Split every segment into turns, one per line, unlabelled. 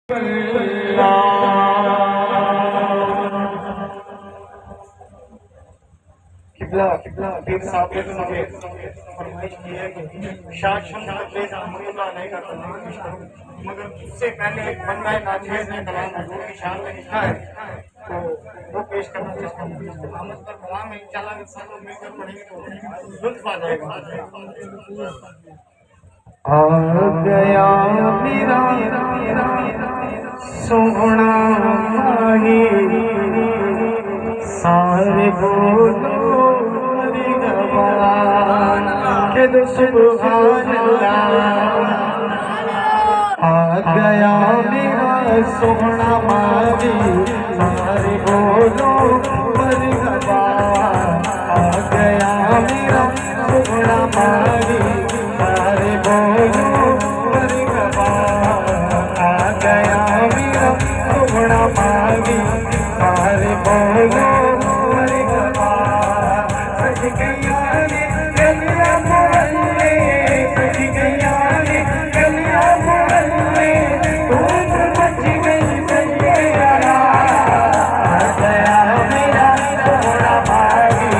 किबला पीर साहब ने मुझे फरमाइश की है कि शायद नहीं करता मगर उससे पहले एक बंदा नाचेज ने कलाम हुजूर की शान में लिखा है तो वो पेश करना चाहता हूँ। मोहम्मद पर कलाम है, इंशाअल्लाह अगर सब लोग मिलकर पढ़ेंगे तो लुत्फ आ जाएगा। आ गया मेरा सोहना माही सारे बोलो के दो सुभान अल्लाह। आ गया मेरा सोहना माही सारे बोलो मरहबा। आ गया मेरा सोहना माही सारे बोलो मरहबा। आ गया मेरा सोहना माही सारे बोलो मरहबा। सज गया रे गलियां मोहल्ले, सज गया रे गलियां मोहल्ले, धूम मच गई सैयरा। आ गया मेरा सोहना माही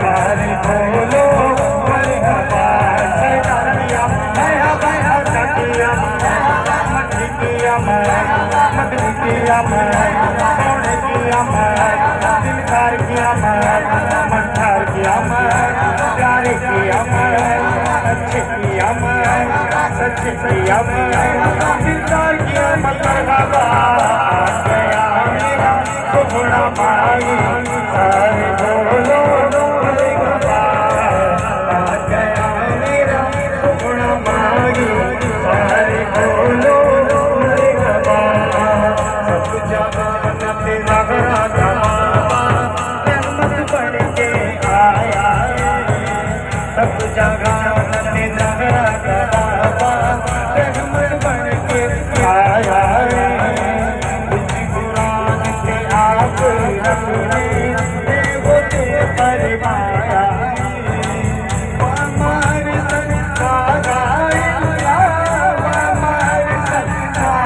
सारे बोलो मरहबा। सरकारिया माया माया काटिया मत किया मत किया सोने किया दिलदार किया मनदार किया प्यार किया अच्छे किया सच किया दिलदार किया मरहबा। गया मेरा सोहना माही सारे बोलो मरहबा। आ गया मेरा सोहना माही सारे बोलो मरहबा। सब जहान पे ज़हरा का बाबा रहमत बन के आया है। सब जहान पे ज़हरा का बाबा रहमत बन के आया है। कुछ कुरान से आप रखने वो तो फरमाया है। हमारे संस्कार हमारे संस्कार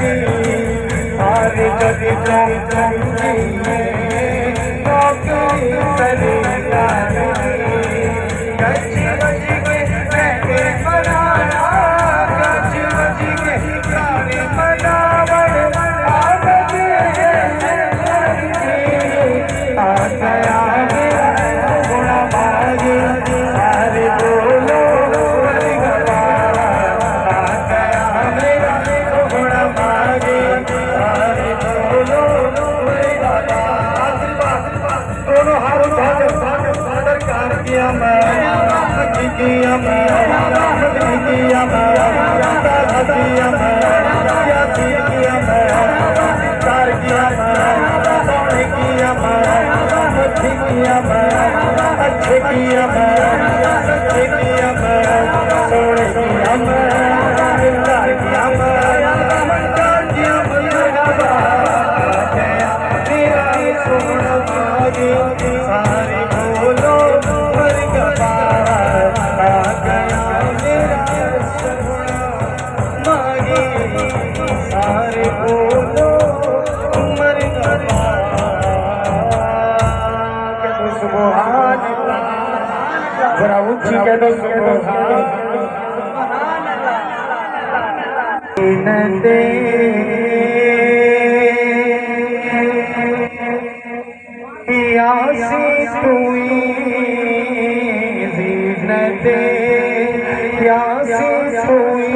सारे जग चौकी नौकरी सरकारी गज गज के महके मनाया गज गज के सारे मनावण आनंद आ गया गुणा मागे सारे बोलो दोनों हाथ सरकार किया मैं किया मैं किया मैं किया मैं किया मैं कार किया मैं सोने किया मैं अच्छे किया मैं अच्छे किया मैं अच्छे किया मैं सोने किया मैं कार किया मैं सारे बोलो मर गया आ गया मेरा सपना मांगे सारे बोलो मर गया के तो सुभान अल्लाह जरा ऊंची के तो सुभान अल्लाह यासी तुई ज़ीनते यासी तुई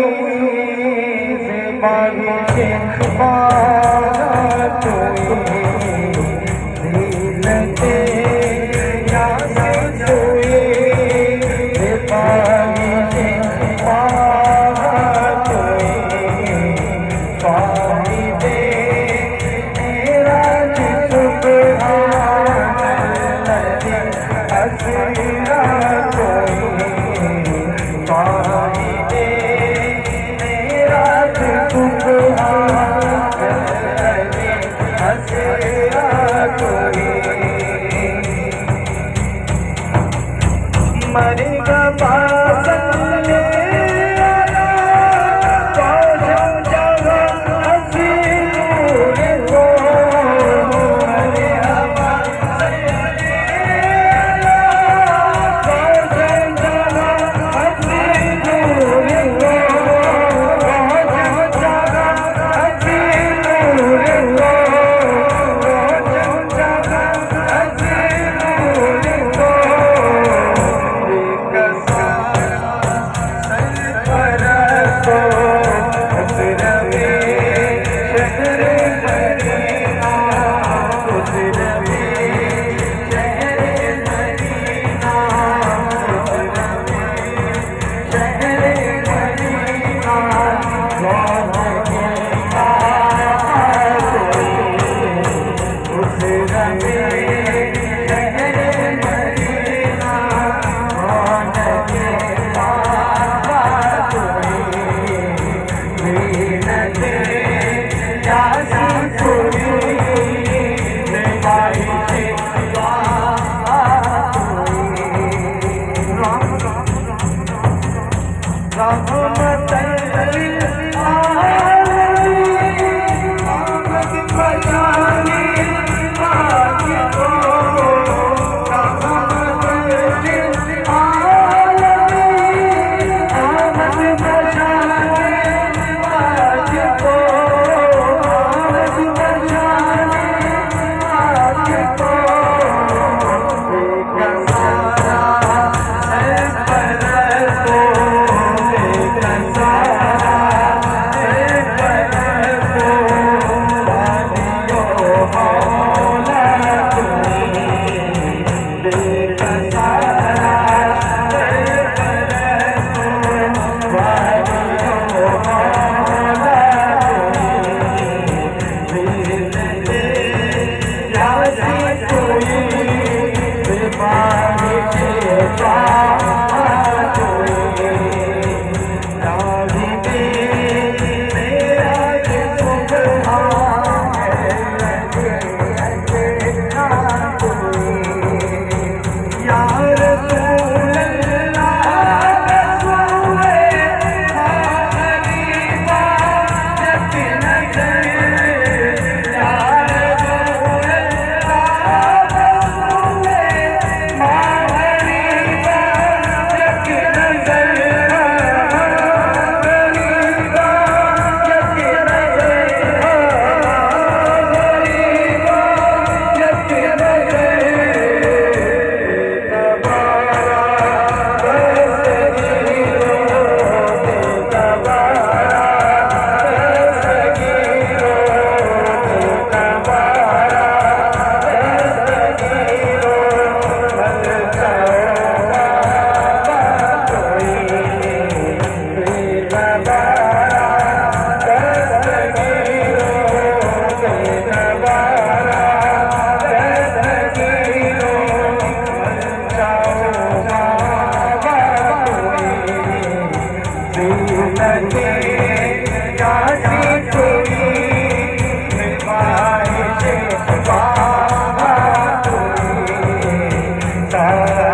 ज़िबानी के बात तुई ज़ीनते यासी तुई ज़िबानी के बात तुई पानी दे मेरा हसीना कोई पानी दे मेरा है।